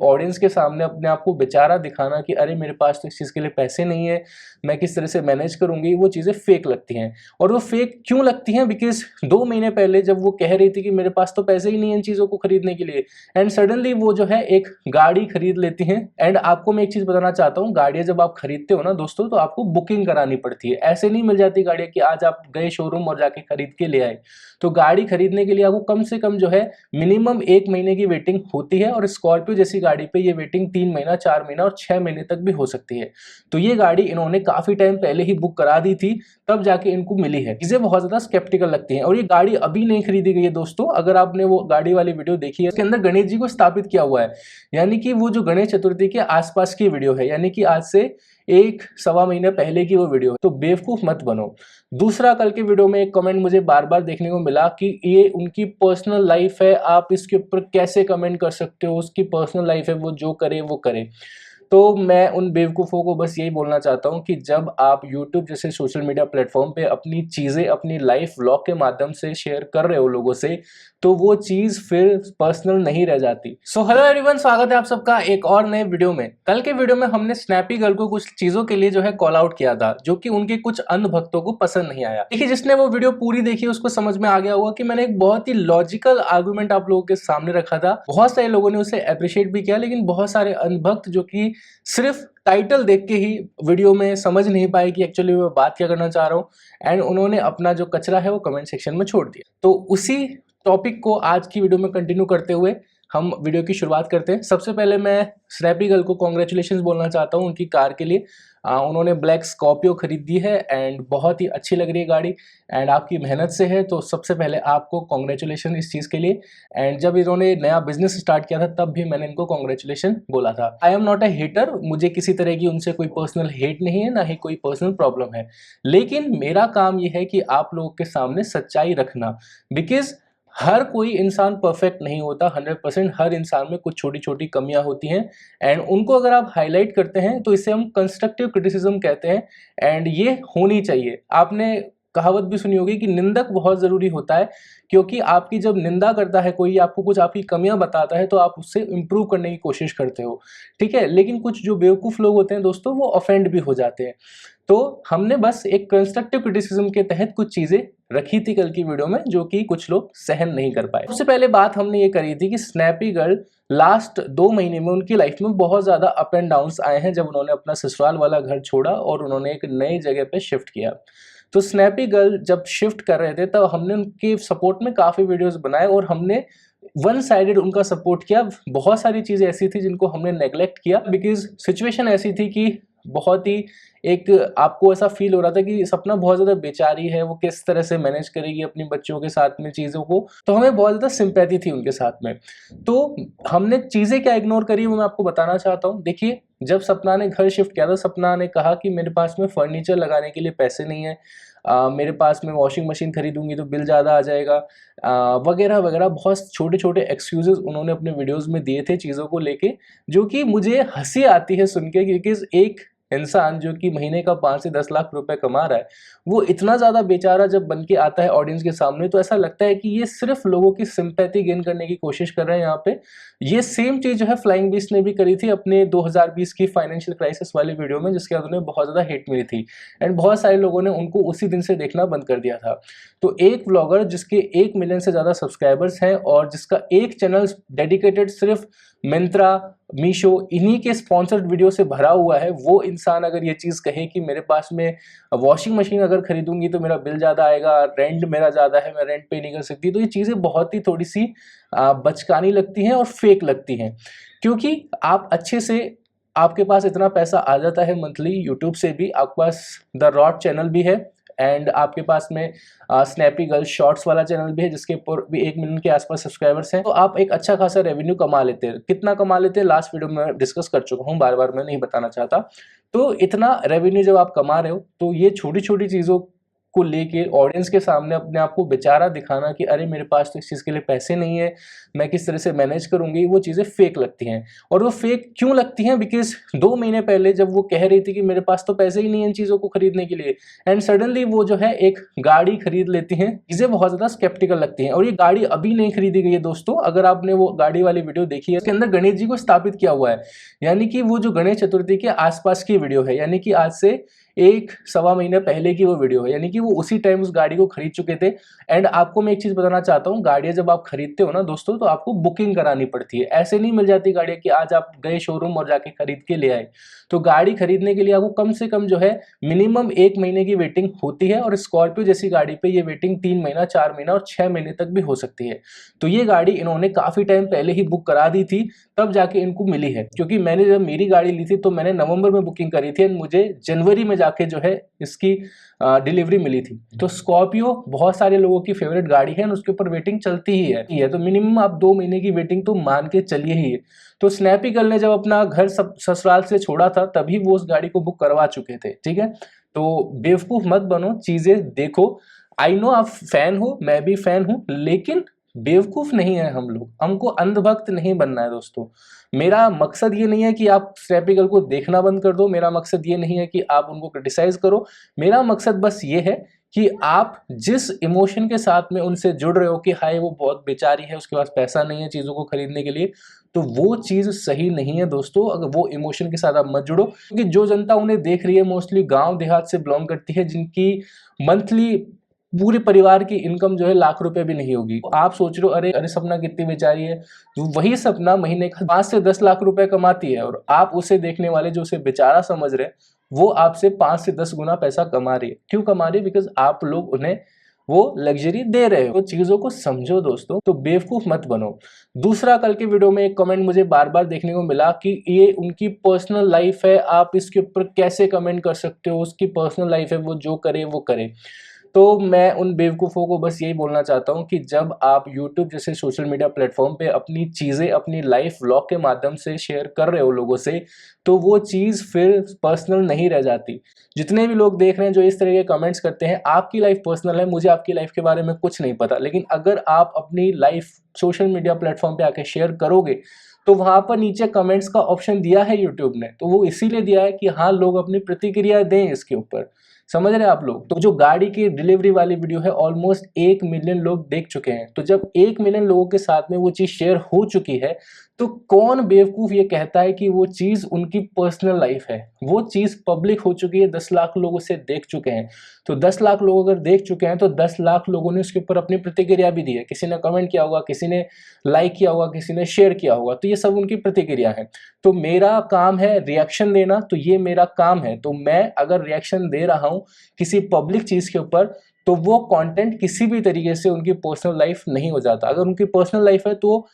Audience के सामने अपने आप को बेचारा दिखाना कि अरे मेरे पास तो इस चीज़ के लिए पैसे नहीं है, मैं किस तरह से मैनेज करूँगी, वो चीज़ें फेक लगती हैं। और वो फेक क्यों लगती हैं? बिकॉज़ 2 महीने पहले जब वो कह रही थी कि मेरे पास तो पैसे ही नहीं है इन चीज़ों को खरीदने के लिए, एंड सडनली वो जो है एक गाड़ी खरीद लेती हैं। एंड आपको मैं एक चीज़ बताना चाहता हूँ, गाड़ियाँ जब आप खरीदते हो ना दोस्तों, तो आपको बुकिंग करानी पड़ती है। ऐसे नहीं मिल जाती गाड़ियाँ कि आज आप गए शोरूम और जाके खरीद के ले आए। तो गाड़ी खरीदने के लिए आपको कम से कम जो है मिनिमम 1 महीने की वेटिंग होती है, और स्कॉर्पियो जैसी गाड़ी पे ये वेटिंग 3 महीना, 4 महीना और 6 महीने तक भी हो सकती है। तो ये गाड़ी इन्होंने काफ़ी टाइम पहले ही बुक करा दी थी, तब जाके इनको मिली है। चीज़ें बहुत ज़्यादा स्केप्टिकल लगती हैं, और ये गाड़ी अभी नहीं खरीदी गई है दोस्तों। अगर आपने वो गाड़ी वाली वीडियो देखी है, इसके अंदर गणेश जी को स्थापित किया हुआ है, यानी कि वो जो गणेश चतुर्थी के आसपास की वीडियो है, यानी कि आज से 1-1.25 महीने पहले की वो वीडियो है। तो बेवकूफ़ मत बनो। दूसरा, कल के वीडियो में एक कमेंट मुझे बार-बार देखने को मिला कि ये उनकी पर्सनल लाइफ है, आप इसके ऊपर कैसे कमेंट कर सकते हो, उसकी पर्सनल लाइफ है, वो जो करे वो करे। तो मैं उन बेवकूफ़ों को बस यही बोलना चाहता हूँ कि जब आप यूट्यूब जैसे सोशल मीडिया प्लेटफ़ॉर्म पे अपनी चीज़ें, अपनी लाइफ़ व्लॉग के माध्यम से शेयर कर रहे हो लोगों से, तो वो चीज़ फिर पर्सनल नहीं रह जाती। सो हेलो एवरीवन, स्वागत है आप सबका एक और नए वीडियो में। कल के वीडियो में हमने स्नैपी गर्ल को कुछ चीज़ों के लिए जो है कॉल आउट किया था, जो कि उनके कुछ अंध भक्तों को पसंद नहीं आया। देखिए, जिसने वो वीडियो पूरी देखी उसको समझ में आ गया होगा कि मैंने एक बहुत ही लॉजिकल आर्गुमेंट आप लोगों के सामने रखा था। बहुत सारे लोगों ने उसे एप्रिशिएट भी किया, लेकिन बहुत सारे अंध भक्त जो कि सिर्फ टाइटल देख के ही वीडियो में समझ नहीं पाए कि एक्चुअली मैं बात क्या करना चाह रहा हूँ, एंड उन्होंने अपना जो कचरा है वो कमेंट सेक्शन में छोड़ दिया। तो उसी टॉपिक को आज की वीडियो में कंटिन्यू करते हुए हम वीडियो की शुरुआत करते हैं। सबसे पहले मैं स्नैपी गर्ल को कॉन्ग्रेचुलेशंस बोलना चाहता हूँ उनकी कार के लिए। उन्होंने ब्लैक स्कॉर्पियो खरीदी है एंड बहुत ही अच्छी लग रही है गाड़ी, एंड आपकी मेहनत से है, तो सबसे पहले आपको कॉन्ग्रेचुलेशन इस चीज़ के लिए। एंड जब इन्होंने नया बिजनेस स्टार्ट किया था तब भी मैंने इनको कॉन्ग्रेचुलेशन बोला था। I am not a hater, मुझे किसी तरह की उनसे कोई पर्सनल हेट नहीं है, ना ही कोई पर्सनल प्रॉब्लम है, लेकिन मेरा काम ये है कि आप लोगों के सामने सच्चाई रखना। बिकॉज हर कोई इंसान परफेक्ट नहीं होता, 100%। हर इंसान में कुछ छोटी छोटी कमियां होती हैं, एंड उनको अगर आप हाईलाइट करते हैं तो इसे हम कंस्ट्रक्टिव क्रिटिसिज्म कहते हैं, एंड ये होनी चाहिए। आपने कहावत भी सुनी होगी कि निंदक बहुत ज़रूरी होता है, क्योंकि आपकी जब निंदा करता है कोई, आपको कुछ आपकी कमियां बताता है, तो आप उससे इम्प्रूव करने की कोशिश करते हो, ठीक है। लेकिन कुछ जो बेवकूफ़ लोग होते हैं दोस्तों, वो ऑफेंड भी हो जाते हैं। तो हमने बस एक कंस्ट्रक्टिव क्रिटिसिज्म के तहत कुछ चीज़ें रखी थी कल की वीडियो में, जो कि कुछ लोग सहन नहीं कर पाए। सबसे पहले बात हमने ये करी थी कि स्नैपी गर्ल लास्ट 2 महीने में उनकी लाइफ में बहुत ज़्यादा अप एंड डाउन्स आए हैं, जब उन्होंने अपना ससुराल वाला घर छोड़ा और उन्होंने एक नई जगह पे शिफ्ट किया। तो स्नैपी गर्ल जब शिफ्ट कर रहे थे तब हमने उनके सपोर्ट में काफ़ी वीडियोस बनाए, और हमने वन साइडेड उनका सपोर्ट किया। बहुत सारी चीज़ें ऐसी थी जिनको हमने नेग्लेक्ट किया, बिकॉज सिचुएशन ऐसी थी कि बहुत ही एक आपको ऐसा फील हो रहा था कि सपना बहुत ज़्यादा बेचारी है, वो किस तरह से मैनेज करेगी अपनी बच्चों के साथ में चीज़ों को। तो हमें बहुत ज़्यादा सिंपैथी थी उनके साथ में। तो हमने चीज़ें क्या इग्नोर करी वो मैं आपको बताना चाहता हूँ। देखिए, जब सपना ने घर शिफ्ट किया था, सपना ने कहा कि मेरे पास में फर्नीचर लगाने के लिए पैसे नहीं है, मेरे पास में वॉशिंग मशीन खरीदूंगी तो बिल ज़्यादा आ जाएगा, वगैरह वगैरह। बहुत छोटे छोटे एक्सक्यूजेस उन्होंने अपने वीडियोस में दिए थे चीज़ों को लेके, जो कि मुझे हंसी आती है सुन के, क्योंकि एक इंसान जो कि महीने का 5 से 10 लाख रुपए कमा रहा है, वो इतना ज़्यादा बेचारा जब बन के आता है ऑडियंस के सामने, तो ऐसा लगता है कि ये सिर्फ लोगों की सिंपैथी गेन करने की कोशिश कर रहे हैं यहाँ पे। ये सेम चीज़ जो है फ्लाइंग बीस्ट ने भी करी थी अपने 2020 की फाइनेंशियल क्राइसिस वाली वीडियो में, जिसके बाद उन्हें बहुत ज़्यादा हिट मिली थी, एंड बहुत सारे लोगों ने उनको उसी दिन से देखना बंद कर दिया था। तो एक व्लॉगर जिसके 1 मिलियन से ज़्यादा सब्सक्राइबर्स हैं, और जिसका एक चैनल डेडिकेटेड सिर्फ मिंत्रा, मीशो, इन्हीं के स्पॉन्सर्ड वीडियो से भरा हुआ है, वो इंसान अगर ये चीज़ कहे कि मेरे पास में वॉशिंग मशीन अगर खरीदूंगी तो मेरा बिल ज़्यादा आएगा, रेंट मेरा ज़्यादा है, मैं रेंट पे नहीं कर सकती, तो ये चीज़ें बहुत ही थोड़ी सी बचकानी लगती हैं और फेक लगती हैं। क्योंकि आप अच्छे से, आपके पास इतना पैसा आ जाता है मंथली यूट्यूब से भी, आपके पास द रॉड चैनल भी है, एंड आपके पास में स्नैपी गर्ल शॉर्ट्स वाला चैनल भी है, जिसके ऊपर भी 1 मिलियन के आसपास सब्सक्राइबर्स हैं। तो आप एक अच्छा खासा रेवेन्यू कमा लेते हैं। कितना कमा लेते हैं लास्ट वीडियो में डिस्कस कर चुका हूँ, बार बार मैं नहीं बताना चाहता। तो इतना रेवेन्यू जब आप कमा रहे हो, तो ये छोटी छोटी चीज़ों को लेके ऑडियंस के सामने अपने आप को बेचारा दिखाना कि अरे मेरे पास तो इस चीज़ के लिए पैसे नहीं है, मैं किस तरह से मैनेज करूंगी, वो चीज़ें फेक लगती हैं। और वो फेक क्यों लगती हैं? बिकॉज 2 महीने पहले जब वो कह रही थी कि मेरे पास तो पैसे ही नहीं है इन चीज़ों को खरीदने के लिए, एंड सडनली वो जो है एक गाड़ी खरीद लेती हैं, चीज़ें बहुत ज़्यादा स्केप्टिकल लगती हैं। और ये गाड़ी अभी नहीं खरीदी गई है दोस्तों, अगर आपने वो गाड़ी वाली वीडियो देखी है, उसके अंदर गणेश जी को स्थापित किया हुआ है, यानी कि वो जो गणेश चतुर्थी के आसपास की वीडियो है, यानी कि आज से 1-1.25 महीने पहले की वो वीडियो है, यानी कि वो उसी टाइम उस गाड़ी को खरीद चुके थे। एंड आपको मैं एक चीज बताना चाहता हूँ, गाड़ियां जब आप खरीदते हो ना दोस्तों, तो आपको बुकिंग करानी पड़ती है, ऐसे नहीं मिल जाती गाड़ियां कि आज आप गए शोरूम और जाके खरीद के ले आए। तो गाड़ी खरीदने के लिए आपको कम से कम जो है मिनिमम 1 महीने की वेटिंग होती है, और स्कॉर्पियो जैसी गाड़ी पे ये वेटिंग 3 महीना, 4 महीना और 6 महीने तक भी हो सकती है। तो ये गाड़ी इन्होंने काफी टाइम पहले ही बुक करा दी थी, तब जाके इनको मिली है। क्योंकि मैंने जब मेरी गाड़ी ली थी तो मैंने नवंबर में बुकिंग करी थी, एंड मुझे जनवरी में जाके जो है इसकी डिलीवरी मिली थी। तो स्कॉर्पियो बहुत सारे लोगों की फेवरेट गाड़ी है, उसके ऊपर वेटिंग चलती ही है, तो मिनिमम आप 2 महीने की वेटिंग तो मान के चलिए ही है। तो स्नैपी गर्ल ने जब अपना घर ससुराल से छोड़ा था, तभी वो उस गाड़ी को बुक करवा चुके थे, ठीक है। तो बेवकूफ मत बनो, चीजें देखो। आई नो आप फैन हो, मैं भी फैन हूं, लेकिन बेवकूफ नहीं है हम लोग, हमको अंधभक्त नहीं बनना है दोस्तों। मेरा मकसद ये नहीं है कि आप स्नैपी गर्ल को देखना बंद कर दो, मेरा मकसद ये नहीं है कि आप उनको क्रिटिसाइज करो, मेरा मकसद बस ये है कि आप जिस इमोशन के साथ में उनसे जुड़ रहे हो कि हाय वो बहुत बेचारी है, उसके पास पैसा नहीं है चीज़ों को खरीदने के लिए, तो वो चीज़ सही नहीं है दोस्तों। अगर वो इमोशन के साथ आप मत जुड़ो, क्योंकि जो जनता उन्हें देख रही है मोस्टली गांव देहात से बिलोंग करती है, जिनकी मंथली पूरे परिवार की इनकम जो है लाख रुपए भी नहीं होगी। आप सोच रहे हो अरे अरे सपना कितनी बेचारी है, तो वही सपना महीने का 5 से 10 लाख रुपए कमाती है, और आप उसे देखने वाले जो उसे बेचारा समझ रहे हैं, वो आपसे 5 से 10 गुना पैसा कमा रही है। क्यों कमा रही है? बिकॉज आप लोग उन्हें वो लग्जरी दे रहे हो। तो चीजों को समझो दोस्तों, तो बेवकूफ मत बनो। दूसरा, कल के वीडियो में एक कमेंट मुझे बार बार देखने को मिला कि ये उनकी पर्सनल लाइफ है, आप इसके ऊपर कैसे कमेंट कर सकते हो, उसकी पर्सनल लाइफ है, वो जो करे वो करे। तो मैं उन बेवकूफ़ों को बस यही बोलना चाहता हूँ कि जब आप YouTube जैसे सोशल मीडिया प्लेटफॉर्म पे अपनी चीज़ें, अपनी लाइफ व्लॉग के माध्यम से शेयर कर रहे हो लोगों से, तो वो चीज़ फिर पर्सनल नहीं रह जाती। जितने भी लोग देख रहे हैं जो इस तरह के कमेंट्स करते हैं, आपकी लाइफ पर्सनल है, मुझे आपकी लाइफ के बारे में कुछ नहीं पता, लेकिन अगर आप अपनी लाइफ सोशल मीडिया प्लेटफॉर्म पे आके शेयर करोगे, तो वहां पर नीचे कमेंट्स का ऑप्शन दिया है यूट्यूब ने, तो वो इसीलिए दिया है कि हाँ लोग अपनी प्रतिक्रिया दें इसके ऊपर। समझ रहे हैं आप लोग? तो जो गाड़ी की डिलीवरी वाली वीडियो है, ऑलमोस्ट 1 मिलियन लोग देख चुके हैं। तो जब 1 मिलियन लोगों के साथ में वो चीज शेयर हो चुकी है, तो कौन बेवकूफ ये कहता है कि वो चीज उनकी पर्सनल लाइफ है? वो चीज पब्लिक हो चुकी है, 10 लाख लोग उसे देख चुके हैं। तो 10 लाख लोग अगर देख चुके हैं, तो 10 लाख लोगों ने उसके ऊपर अपनी प्रतिक्रिया भी दी है। किसी ने कमेंट किया होगा, किसी ने लाइक किया होगा, किसी ने शेयर किया होगा, तो ये सब उनकी प्रतिक्रिया है। तो मेरा काम है रिएक्शन देना, तो ये मेरा काम है। तो मैं अगर रिएक्शन दे रहा हूं किसी पब्लिक चीज के ऊपर, तो वो कंटेंट किसी भी तरीके से उनकी पर्सनल लाइफ नहीं हो जाता। अगर उनकी पर्सनल लाइफ है तो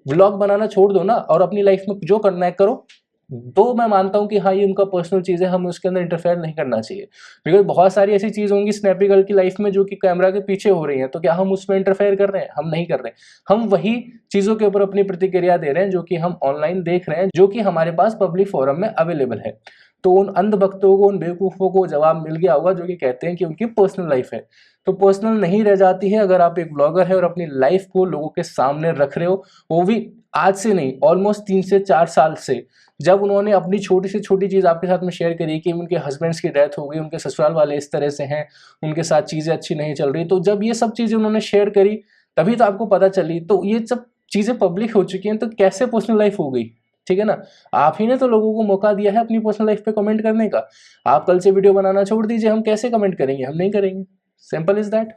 व्लॉग बनाना छोड़ दो ना, और अपनी लाइफ में जो करना है करो। तो मैं मानता हूं कि हाँ ये उनका पर्सनल चीज है, हमें उसके अंदर इंटरफेयर नहीं करना चाहिए। बिकॉज बहुत सारी ऐसी चीज होंगी स्नैपी गर्ल की लाइफ में जो कि कैमरा के पीछे हो रही है, तो क्या हम उसमें इंटरफेयर कर रहे हैं? हम नहीं कर रहे। हम वही चीजों के ऊपर अपनी प्रतिक्रिया दे रहे हैं जो कि हम ऑनलाइन देख रहे हैं, जो कि हमारे पास पब्लिक फोरम में अवेलेबल है। तो उन अंधभक्तों को, उन बेवकूफों को जवाब मिल गया होगा जो कि कहते हैं कि उनकी पर्सनल लाइफ है। तो पर्सनल नहीं रह जाती है अगर आप एक ब्लॉगर है और अपनी लाइफ को लोगों के सामने रख रहे हो, वो भी आज से नहीं, ऑलमोस्ट 3 से 4 साल से। जब उन्होंने अपनी छोटी से छोटी चीज़ आपके साथ में शेयर करी कि उनके हस्बैंड्स की डेथ हो गई, उनके ससुराल वाले इस तरह से हैं, उनके साथ चीज़ें अच्छी नहीं चल रही, तो जब ये सब चीज़ें उन्होंने शेयर करी, तभी तो आपको पता चली। तो ये सब चीज़ें पब्लिक हो चुकी हैं, तो कैसे पर्सनल लाइफ हो गई? ठीक है ना? आप ही ने तो लोगों को मौका दिया है अपनी पर्सनल लाइफ पे कमेंट करने का। आप कल से वीडियो बनाना छोड़ दीजिए, हम कैसे कमेंट करेंगे? हम नहीं करेंगे। Simple is that.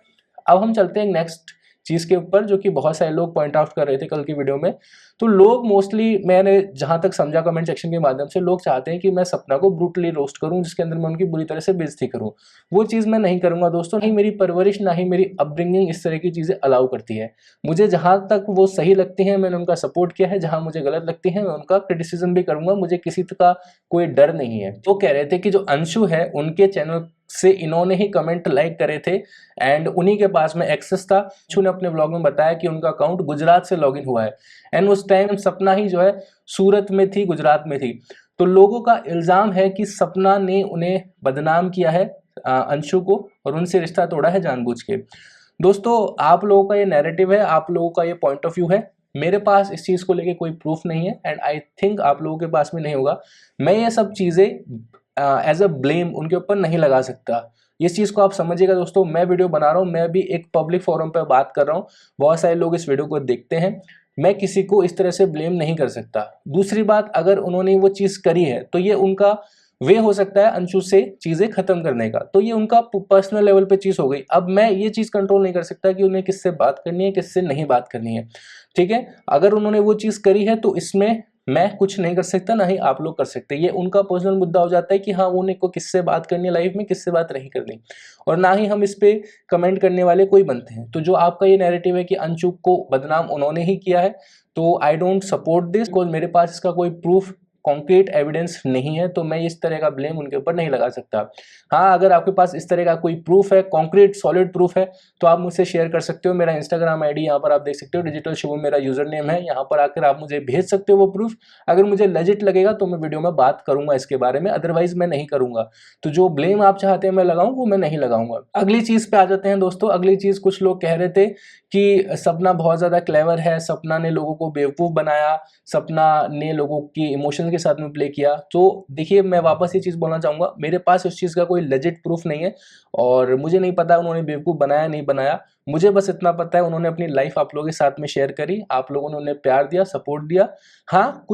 अब हम चलते हैं नेक्स्ट चीज के ऊपर, जो कि बहुत सारे लोग पॉइंट आउट कर रहे थे कल की वीडियो में। तो लोग मोस्टली, मैंने जहां तक समझा कमेंट सेक्शन के माध्यम से, लोग चाहते हैं कि मैं सपना को ब्रूटली रोस्ट करूं, जिसके अंदर मैं उनकी बुरी तरह से बेइज्जती करूं। वो चीज मैं नहीं करूंगा दोस्तों। नहीं मेरी परवरिश, ना ही मेरी अपब्रिंगिंग इस तरह की चीजें अलाउ करती है। मुझे जहां तक वो सही लगती हैं मैंने उनका सपोर्ट किया है, जहां मुझे गलत लगती है मैं उनका क्रिटिसिज्म भी करूंगा। मुझे किसी का कोई डर नहीं है। वो कह रहे थे कि जो अंशु है उनके चैनल से इन्होंने ही कमेंट लाइक करे थे, एंड उन्हीं के पास में एक्सेस था। अंशु ने अपने ब्लॉग में बताया कि उनका अकाउंट गुजरात से लॉगिन हुआ है, एंड उस टाइम सपना ही जो है सूरत में थी, गुजरात में थी। तो लोगों का इल्जाम है कि सपना ने उन्हें बदनाम किया है अंशु को और उनसे रिश्ता तोड़ा है जानबूझ के। दोस्तों आप लोगों का ये नैरेटिव है, आप लोगों का ये पॉइंट ऑफ व्यू है, मेरे पास इस चीज़ को लेके कोई प्रूफ नहीं है एंड आई थिंक आप लोगों के पास भी नहीं होगा। मैं ये सब चीज़ें एज अ ब्लेम उनके ऊपर नहीं लगा सकता। इस चीज़ को आप समझिएगा दोस्तों, मैं वीडियो बना रहा हूँ, मैं भी एक पब्लिक फोरम पर बात कर रहा हूँ, बहुत सारे लोग इस वीडियो को देखते हैं, मैं किसी को इस तरह से ब्लेम नहीं कर सकता। दूसरी बात, अगर उन्होंने वो चीज़ करी है तो ये उनका वे हो सकता है अंशु से चीज़ें खत्म करने का, तो ये उनका पर्सनल लेवल पे चीज़ हो गई। अब मैं ये चीज़ कंट्रोल नहीं कर सकता कि उन्हें किससे बात करनी है, किससे नहीं बात करनी है, ठीक है। अगर उन्होंने वो चीज़ करी है तो इसमें मैं कुछ नहीं कर सकता, ना ही आप लोग कर सकते। ये उनका पर्सनल मुद्दा हो जाता है कि हाँ उन्हें को किससे बात करनी है लाइफ में, किससे बात नहीं करनी, और ना ही हम इस पे कमेंट करने वाले कोई बनते हैं। तो जो आपका ये नैरेटिव है कि अंशु को बदनाम उन्होंने ही किया है, तो I don't support this, because मेरे पास इसका कोई प्रूफ कॉन्क्रीट एविडेंस नहीं है, तो मैं इस तरह का ब्लेम उनके ऊपर नहीं लगा सकता। हाँ, अगर आपके पास इस तरह का कोई प्रूफ है, कॉन्क्रीट सॉलिड प्रूफ है, तो आप मुझसे शेयर कर सकते हो। मेरा इंस्टाग्राम आईडी यहाँ पर आप देख सकते हो, डिजिटल शुभम मेरा यूजर नेम है, यहाँ पर आकर आप मुझे भेज सकते हो वो प्रूफ। अगर मुझे लेजिट लगेगा तो मैं वीडियो में बात करूंगा इसके बारे में, अदरवाइज मैं नहीं करूंगा। तो जो ब्लेम आप चाहते हैं मैं लगाऊं, वो मैं नहीं लगाऊंगा। अगली चीज पे आ जाते हैं दोस्तों। अगली चीज, कुछ लोग कह रहे थे कि सपना बहुत ज्यादा क्लेवर है, सपना ने लोगों को बेवकूफ बनाया, सपना ने लोगों की इमोशंस के साथ में प्ले किया। तो देखिए, मैं वापस ये चीज़ बोलना चाहूँगा, मेरे पास उस चीज़ का कोई लेजिट प्रूफ नहीं है और मुझे नहीं पता उन्होंने बेवकूफ़ बनाया नहीं बनाया। मुझे बस इतना पता है उन्होंने अपनी लाइफ आप लोगों के साथ में शेयर करी, आप लोगों ने उन्हें प्यार दिया, सपोर्ट दिया। हाँ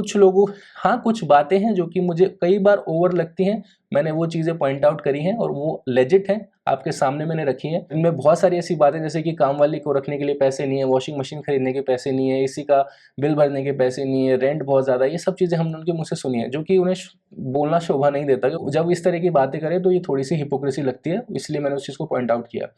कुछ बातें हैं जो कि मुझे कई बार ओवर लगती हैं, मैंने वो चीज़ें पॉइंट आउट करी हैं और वो लेजिट हैं, आपके सामने मैंने रखी हैं। इनमें बहुत सारी ऐसी बातें जैसे कि काम वाली को रखने के लिए पैसे नहीं है, वॉशिंग मशीन खरीदने के पैसे नहीं है, इसी का बिल भरने के पैसे नहीं है, रेंट बहुत ज़्यादा, ये सब चीज़ें हमने उनके मुँह से सुनी है, जो कि उन्हें बोलना शोभा नहीं देता। जब इस तरह की बातें करें तो ये थोड़ी सी हिपोक्रेसी लगती है, इसलिए मैंने उस चीज़ को पॉइंट आउट किया।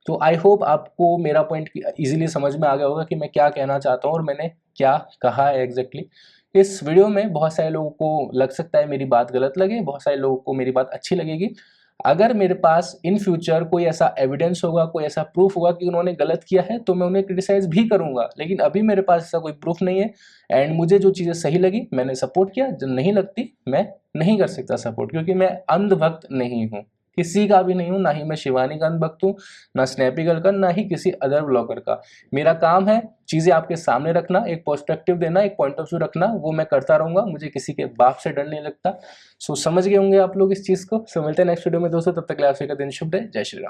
तो आई होप आपको मेरा पॉइंट इजीली समझ में आ गया होगा कि मैं क्या कहना चाहता हूँ और मैंने क्या कहा है एग्जैक्टली। इस वीडियो में बहुत सारे लोगों को लग सकता है मेरी बात गलत लगे, बहुत सारे लोगों को मेरी बात अच्छी लगेगी। अगर मेरे पास इन फ्यूचर कोई ऐसा एविडेंस होगा, कोई ऐसा प्रूफ होगा कि उन्होंने गलत किया है, तो मैं उन्हें क्रिटिसाइज भी करूंगा, लेकिन अभी मेरे पास ऐसा कोई प्रूफ नहीं है। एंड मुझे जो चीज़ें सही लगी मैंने सपोर्ट किया, जो नहीं लगती मैं नहीं कर सकता सपोर्ट, क्योंकि मैं अंधभक्त नहीं हूँ, किसी का भी नहीं हूँ, ना ही मैं शिवानी का अंधभक्त हूँ, ना स्नैपी गर्ल का, ना ही किसी अदर ब्लॉगर का। मेरा काम है चीज़ें आपके सामने रखना, एक पर्सपेक्टिव देना, एक पॉइंट ऑफ व्यू रखना, वो मैं करता रहूंगा। मुझे किसी के बाप से डर नहीं लगता। सो समझ गए होंगे आप लोग इस चीज़ को। सो मिलते हैं नेक्स्ट वीडियो में दोस्तों, तब तक के लिए आप सबका दिन शुभ रहे। जय श्री राम।